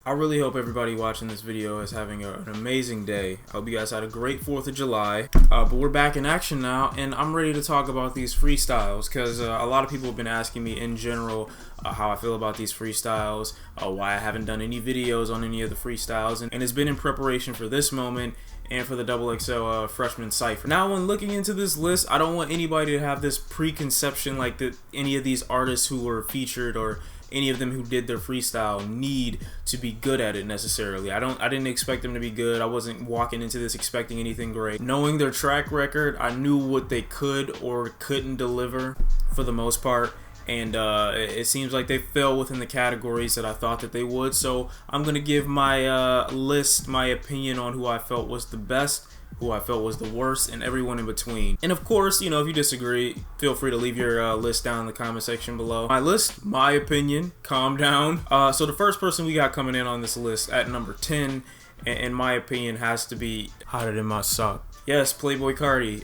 I really hope everybody watching this video is having an amazing day. I hope you guys had a great 4th of July. But we're back in action now, and I'm ready to talk about these freestyles because a lot of people have been asking me in general how I feel about these freestyles, why I haven't done any videos on any of the freestyles, and it's been in preparation for this moment and for the XXL Freshman Cypher. Now, when looking into this list, I don't want anybody to have this preconception like that any of these artists who were featured or any of them who did their freestyle need to be good at it necessarily. I didn't expect them to be good. I wasn't walking into this expecting anything great. Knowing their track record, I knew what they could or couldn't deliver for the most part. And it seems like they fell within the categories that I thought that they would. So I'm going to give my list, my opinion on who I felt was the best, who I felt was the worst, and everyone in between. And of course, you know, if you disagree, feel free to leave your list down in the comment section below. My list, my opinion, calm down. So the first person we got coming in on this list at number 10, in my opinion, has to be Hotter Than My Sock. Yes, Playboi Carti.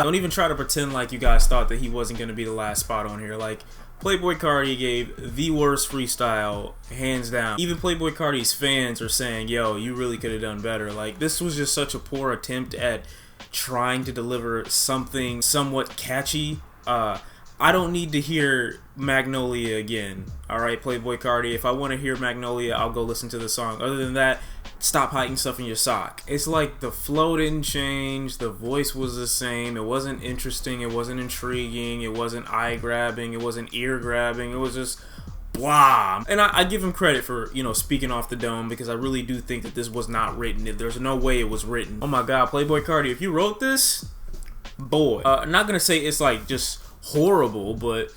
Don't even try to pretend like you guys thought that he wasn't going to be the last spot on here. Like, Playboi Carti gave the worst freestyle, hands down. Even Playboi Carti's fans are saying, yo, you really could have done better. Like, this was just such a poor attempt at trying to deliver something somewhat catchy. I don't need to hear Magnolia again. Alright, Playboi Carti, if I want to hear Magnolia, I'll go listen to the song. Other than that, stop hiding stuff in your sock. It's like the flow didn't change, the voice was the same, it wasn't interesting, it wasn't intriguing, it wasn't eye-grabbing, it wasn't ear-grabbing, it was just blah. And I give him credit for, you know, speaking off the dome, because I really do think that this was not written. There's no way it was written. Oh my god, Playboi Carti, if you wrote this, boy. I'm not gonna say it's like just horrible, but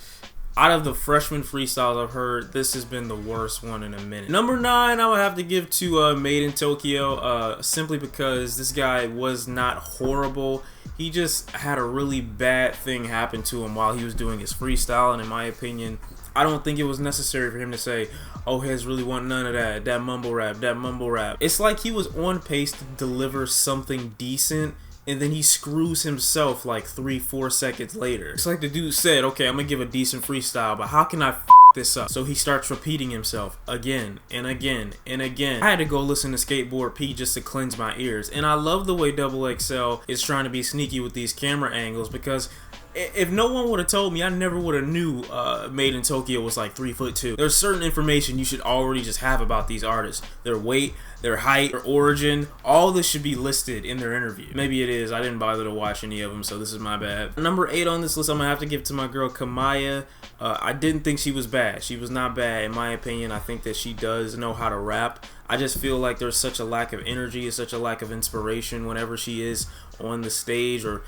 out of the freshman freestyles I've heard, this has been the worst one in a minute. Number 9, I would have to give to MADEINTYO, simply because this guy was not horrible. He just had a really bad thing happen to him while he was doing his freestyle, and in my opinion, I don't think it was necessary for him to say, oh, his really want none of that, that mumble rap, that mumble rap. It's like he was on pace to deliver something decent, and then he screws himself like 3-4 seconds later. It's like the dude said, okay, I'm gonna give a decent freestyle, but how can I f this up? So he starts repeating himself again and again and again. I had to go listen to Skateboard P just to cleanse my ears. And I love the way XXL is trying to be sneaky with these camera angles, because if no one would have told me, I never would have knew MADEINTYO was like 3'2". There's certain information you should already just have about these artists. Their weight, their height, their origin, all this should be listed in their interview. Maybe it is. I didn't bother to watch any of them, so this is my bad. Number 8 on this list, I'm going to have to give to my girl Kamiyah. I didn't think she was bad. She was not bad, in my opinion. I think that she does know how to rap. I just feel like there's such a lack of energy, such a lack of inspiration whenever she is on the stage, or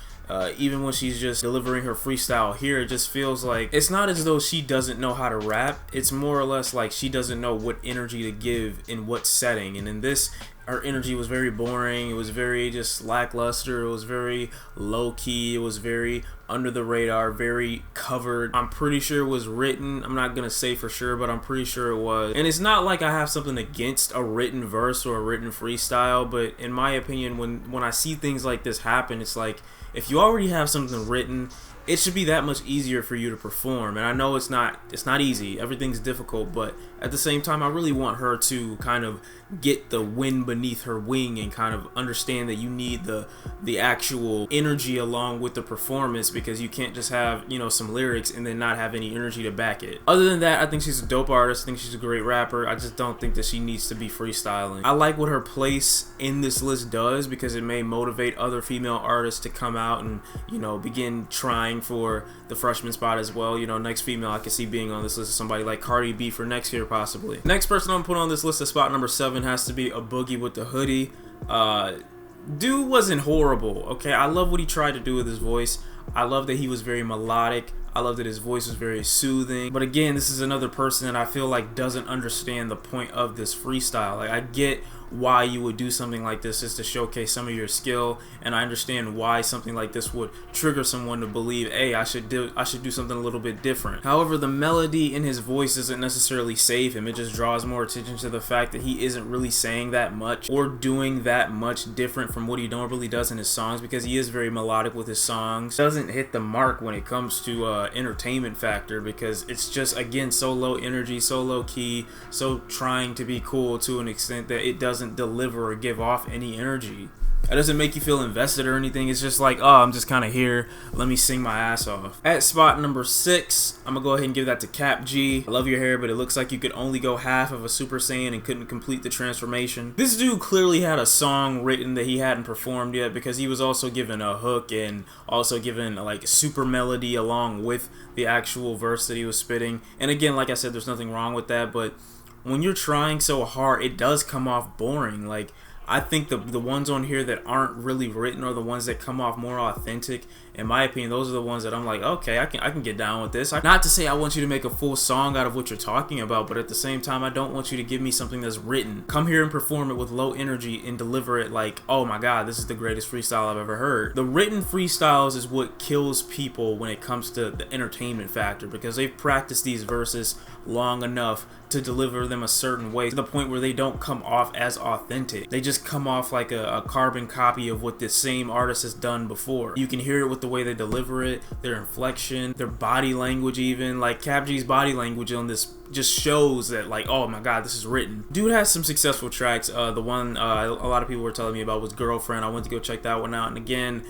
even when she's just delivering her freestyle here. It just feels like it's not as though she doesn't know how to rap. It's more or less like she doesn't know what energy to give in what setting. And in this, her energy was very boring. It was very just lackluster. It was very low-key. It was very under the radar, very covered. I'm pretty sure it was written. I'm not gonna say for sure, but I'm pretty sure it was. And it's not like I have something against a written verse or a written freestyle, but in my opinion, when I see things like this happen, it's like, if you already have something written, it should be that much easier for you to perform. And I know it's not easy. Everything's difficult, but at the same time, I really want her to kind of get the wind beneath her wing and kind of understand that you need the actual energy along with the performance, because you can't just have, you know, some lyrics and then not have any energy to back it. Other than that, I think she's a dope artist. I think she's a great rapper. I just don't think that she needs to be freestyling. I like what her place in this list does, because it may motivate other female artists to come out and, you know, begin trying for the freshman spot as well. You know, next female I could see being on this list is somebody like Cardi B for next year possibly. Next person I'm putting on this list at spot number 7 has to be a Boogie Wit Da Hoodie. Dude wasn't horrible, okay? I love what he tried to do with his voice. I love that he was very melodic. I love that his voice was very soothing. But again, this is another person that I feel like doesn't understand the point of this freestyle. Like, I get why you would do something like this, is to showcase some of your skill, and I understand why something like this would trigger someone to believe, hey, I should do something a little bit different. However, the melody in his voice doesn't necessarily save him. It just draws more attention to the fact that he isn't really saying that much or doing that much different from what he normally does in his songs, because he is very melodic with his songs. doesn't hit the mark when it comes to entertainment factor, because it's just, again, so low energy, so low key, so trying to be cool to an extent that it doesn't deliver or give off any energy. It doesn't make you feel invested or anything. It's just like, oh, I'm just kind of here. Let me sing my ass off. At spot number 6, I'm going to go ahead and give that to Kap G. I love your hair, but it looks like you could only go half of a Super Saiyan and couldn't complete the transformation. This dude clearly had a song written that he hadn't performed yet, because he was also given a hook and also given like super melody along with the actual verse that he was spitting. And again, like I said, there's nothing wrong with that, but when you're trying so hard, it does come off boring. Like, I think the ones on here that aren't really written are the ones that come off more authentic. In my opinion, those are the ones that I'm like, okay, I can get down with this. Not to say I want you to make a full song out of what you're talking about, but at the same time, I don't want you to give me something that's written. Come here and perform it with low energy and deliver it like, oh my god, this is the greatest freestyle I've ever heard. The written freestyles is what kills people when it comes to the entertainment factor, because they've practiced these verses long enough to deliver them a certain way, to the point where they don't come off as authentic. They just come off like a carbon copy of what this same artist has done before. You can hear it with the way they deliver it, their inflection, their body language even. Like, Kap G's body language on this just shows that, like, oh my god, this is written. Dude has some successful tracks. The one a lot of people were telling me about was Girlfriend. I went to go check that one out, and again,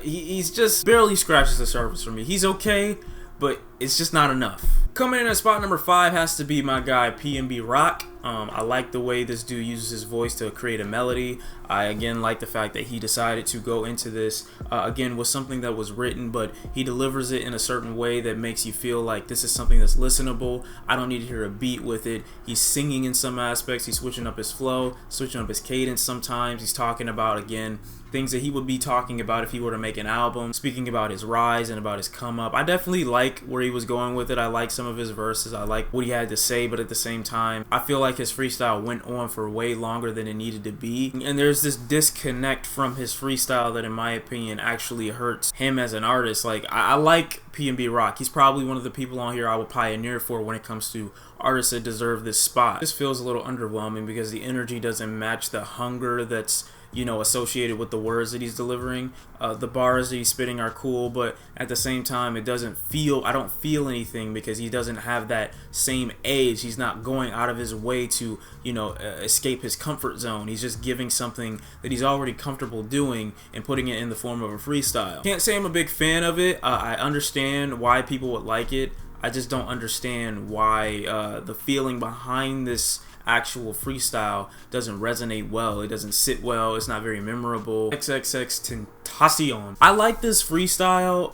he's just barely scratches the surface for me. He's okay, but it's just not enough. Coming in at spot number 5 has to be my guy Pnb Rock. I like the way this dude uses his voice to create a melody. I again like the fact that he decided to go into this again with something that was written, but he delivers it in a certain way that makes you feel like this is something that's listenable. I don't need to hear a beat with it. He's singing in some aspects. He's switching up his flow, switching up his cadence sometimes. He's talking about, again, things that he would be talking about if he were to make an album, speaking about his rise and about his come up. I definitely like where he was going with it. I like some of his verses. I like what he had to say, but at the same time, I feel like his freestyle went on for way longer than it needed to be. And there's this disconnect from his freestyle that, in my opinion, actually hurts him as an artist. Like, I like Pnb Rock. He's probably one of the people on here I would pioneer for when it comes to artists that deserve this spot. This feels a little underwhelming because the energy doesn't match the hunger that's, you know, associated with the words that he's delivering. The bars that he's spitting are cool, but at the same time, I don't feel anything because he doesn't have that same edge. He's not going out of his way to, you know, escape his comfort zone. He's just giving something that he's already comfortable doing and putting it in the form of a freestyle. Can't say I'm a big fan of it. I understand why people would like it. I just don't understand why the feeling behind this actual freestyle doesn't resonate well. It doesn't sit well. It's not very memorable. XXXTENTACION. I like this freestyle,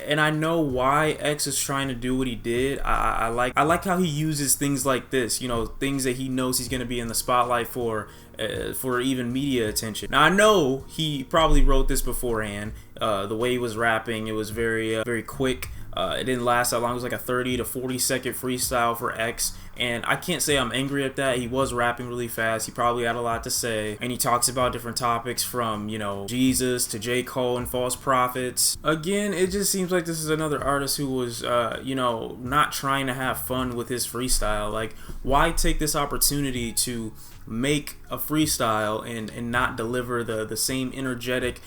and I know why X is trying to do what he did. I like how he uses things like this, you know, things that he knows he's going to be in the spotlight for even media attention. Now, I know he probably wrote this beforehand. The way he was rapping, it was very quick. It didn't last that long. It was like a 30 to 40 second freestyle for X, and I can't say I'm angry at that. He was rapping really fast. He probably had a lot to say, and he talks about different topics from, you know, Jesus to J. Cole and false prophets. Again, it just seems like this is another artist who was, you know, not trying to have fun with his freestyle. Like, why take this opportunity to make a freestyle and not deliver the same energetic,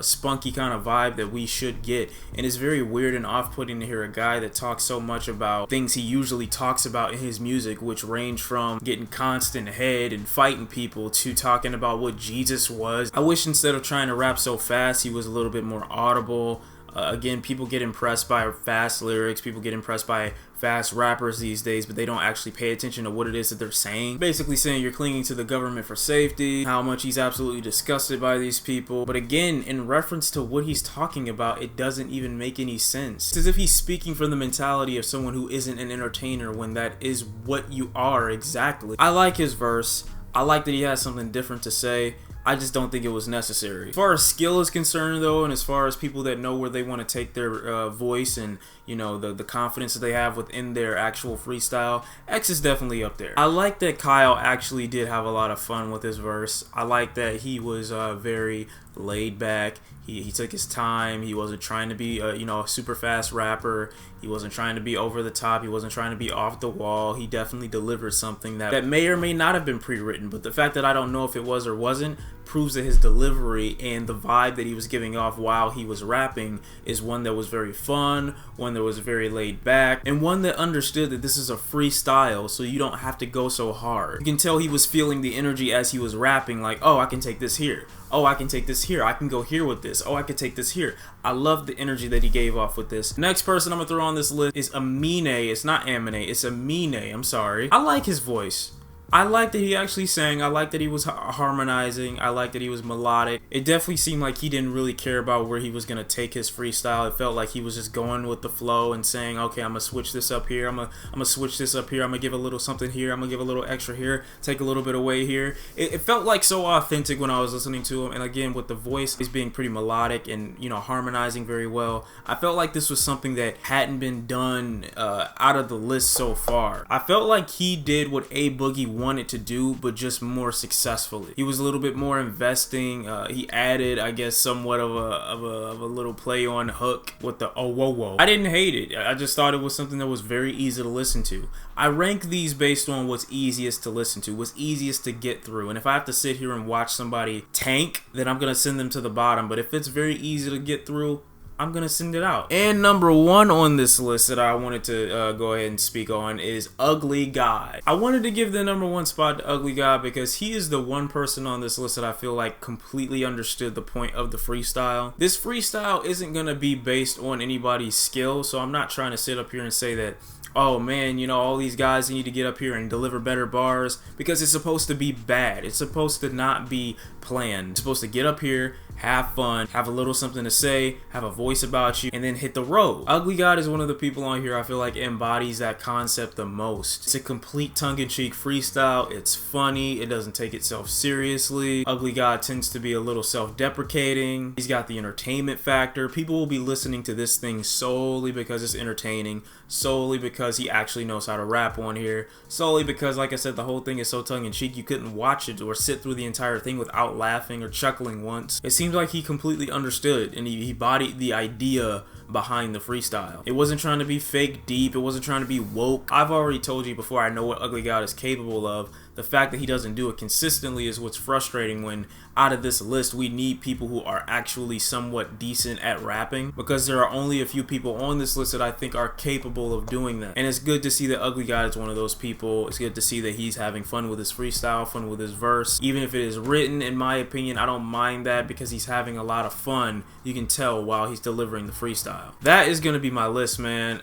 spunky kind of vibe that we should get? And it's very weird and off-putting to hear a guy that talks so much about things he usually talks about in his music, which range from getting constant head and fighting people to talking about what Jesus was. I wish instead of trying to rap so fast, he was a little bit more audible. Again, people get impressed by fast lyrics, people get impressed by fast rappers these days, but they don't actually pay attention to what it is that they're saying. Basically saying you're clinging to the government for safety, how much he's absolutely disgusted by these people. But again, in reference to what he's talking about, it doesn't even make any sense. It's as if he's speaking from the mentality of someone who isn't an entertainer when that is what you are exactly. I like his verse. I like that he has something different to say. I just don't think it was necessary. As far as skill is concerned, though, and as far as people that know where they want to take their voice and, you know, the confidence that they have within their actual freestyle, X is definitely up there. I like that Kyle actually did have a lot of fun with his verse. I like that he was very laid back. He took his time. He wasn't trying to be you know, a super fast rapper. He wasn't trying to be over the top. He wasn't trying to be off the wall. He definitely delivered something that may or may not have been pre-written, but the fact that I don't know if it was or wasn't proves that his delivery and the vibe that he was giving off while he was rapping is one that was very fun, one that was very laid back, and one that understood that this is a freestyle, so you don't have to go so hard. You can tell he was feeling the energy as he was rapping, like, oh, I can take this here. Oh, I can take this here. I can go here with this. Oh, I can take this here. I love the energy that he gave off with this. Next person I'm gonna throw on this list is Amine. It's not Amine, it's Amine. I'm sorry. I like his voice. I like that he actually sang. I like that he was harmonizing. I like that he was melodic. It definitely seemed like he didn't really care about where he was going to take his freestyle. It felt like he was just going with the flow and saying, okay, I'm going to switch this up here. I'm going to switch this up here. I'm going to give a little something here. I'm going to give a little extra here. Take a little bit away here. It felt like so authentic when I was listening to him. And again, with the voice, he's being pretty melodic and, you know, harmonizing very well. I felt like this was something that hadn't been done out of the list so far. I felt like he did what A Boogie wanted to do, but just more successfully. He was a little bit more investing. He added, I guess, somewhat of a little play on hook with the oh whoa whoa. I didn't hate it. I just thought it was something that was very easy to listen to. I rank these based on what's easiest to listen to, what's easiest to get through. And if I have to sit here and watch somebody tank, then I'm gonna send them to the bottom. But if it's very easy to get through, I'm gonna send it out. And number one on this list that I wanted to go ahead and speak on is Ugly God. I wanted to give the number one spot to Ugly God because he is the one person on this list that I feel like completely understood the point of the freestyle. This freestyle isn't gonna be based on anybody's skill, so I'm not trying to sit up here and say that, oh man, you know, all these guys need to get up here and deliver better bars, because it's supposed to be bad. It's supposed to not be planned. It's supposed to get up here, have fun, have a little something to say, have a voice about you, and then hit the road. Ugly God is one of the people on here I feel like embodies that concept the most. It's a complete tongue-in-cheek freestyle. It's funny. It doesn't take itself seriously. Ugly God tends to be a little self-deprecating. He's got the entertainment factor. People will be listening to this thing solely because it's entertaining, solely because he actually knows how to rap on here, solely because, like I said, the whole thing is so tongue-in-cheek you couldn't watch it or sit through the entire thing without laughing or chuckling once. It seems like he completely understood and he bodied the idea behind the freestyle. It wasn't trying to be fake deep. It wasn't trying to be woke. I've already told you before, I know what Ugly God is capable of. The fact that he doesn't do it consistently is what's frustrating, when out of this list we need people who are actually somewhat decent at rapping, because there are only a few people on this list that I think are capable of doing that. And it's good to see that Ugly God is one of those people. It's good to see that he's having fun with his freestyle, fun with his verse. Even if it is written, in my opinion, I don't mind that, because he's having a lot of fun. You can tell while he's delivering the freestyle. That is going to be my list, man.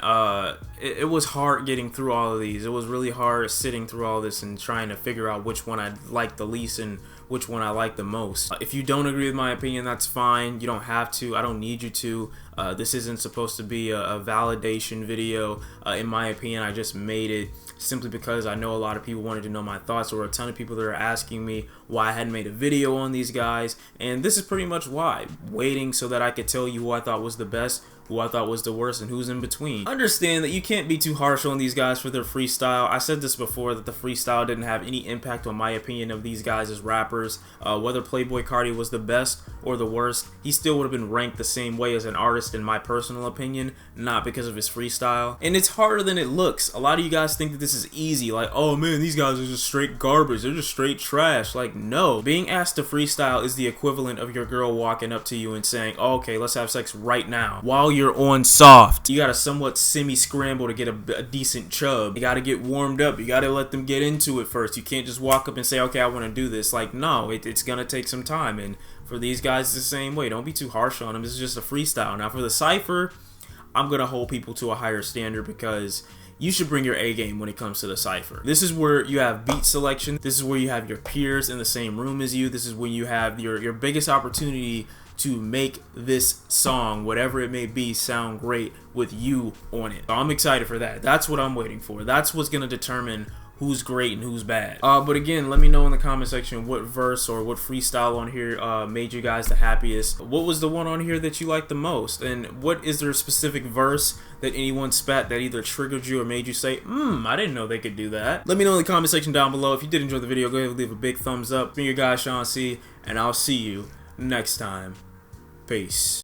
It was hard getting through all of these. It was really hard sitting through all this and trying to figure out which one I like the least and which one I like the most. If you don't agree with my opinion, that's fine. You don't have to. I don't need you to. This isn't supposed to be a validation video. In my opinion, I just made it simply because I know a lot of people wanted to know my thoughts. There were a ton of people that are asking me why I hadn't made a video on these guys, and this is pretty much why. Waiting so that I could tell you who I thought was the best, who I thought was the worst, and who's in between. Understand that you can't be too harsh on these guys for their freestyle. I said this before, that the freestyle didn't have any impact on my opinion of these guys as rappers. Whether Playboi Carti was the best or the worst, he still would have been ranked the same way as an artist in my personal opinion, not because of his freestyle. And it's harder than it looks. A lot of you guys think that this is easy, like, oh man, these guys are just straight garbage, they're just straight trash. Like, no. Being asked to freestyle is the equivalent of your girl walking up to you and saying, oh, okay, let's have sex right now, while you're on soft. You gotta somewhat semi-scramble to get a decent chub. You gotta get warmed up. You gotta let them get into it first. You can't just walk up and say, okay, I want to do this. Like, no, it's gonna take some time. And for these guys, it's the same way. Don't be too harsh on them. This is just a freestyle. Now, for the Cypher, I'm gonna hold people to a higher standard, because you should bring your A game when it comes to the Cypher. This is where you have beat selection. This is where you have your peers in the same room as you. This is when you have your biggest opportunity to make this song, whatever it may be, sound great with you on it. So I'm excited for that. That's what I'm waiting for. That's what's gonna determine who's great and who's bad. But again, let me know in the comment section what verse or what freestyle on here made you guys the happiest. What was the one on here that you liked the most? And what is there a specific verse that anyone spat that either triggered you or made you say, I didn't know they could do that? Let me know in the comment section down below. If you did enjoy the video, go ahead and leave a big thumbs up. Been your guy, Shawn C, and I'll see you next time. Peace.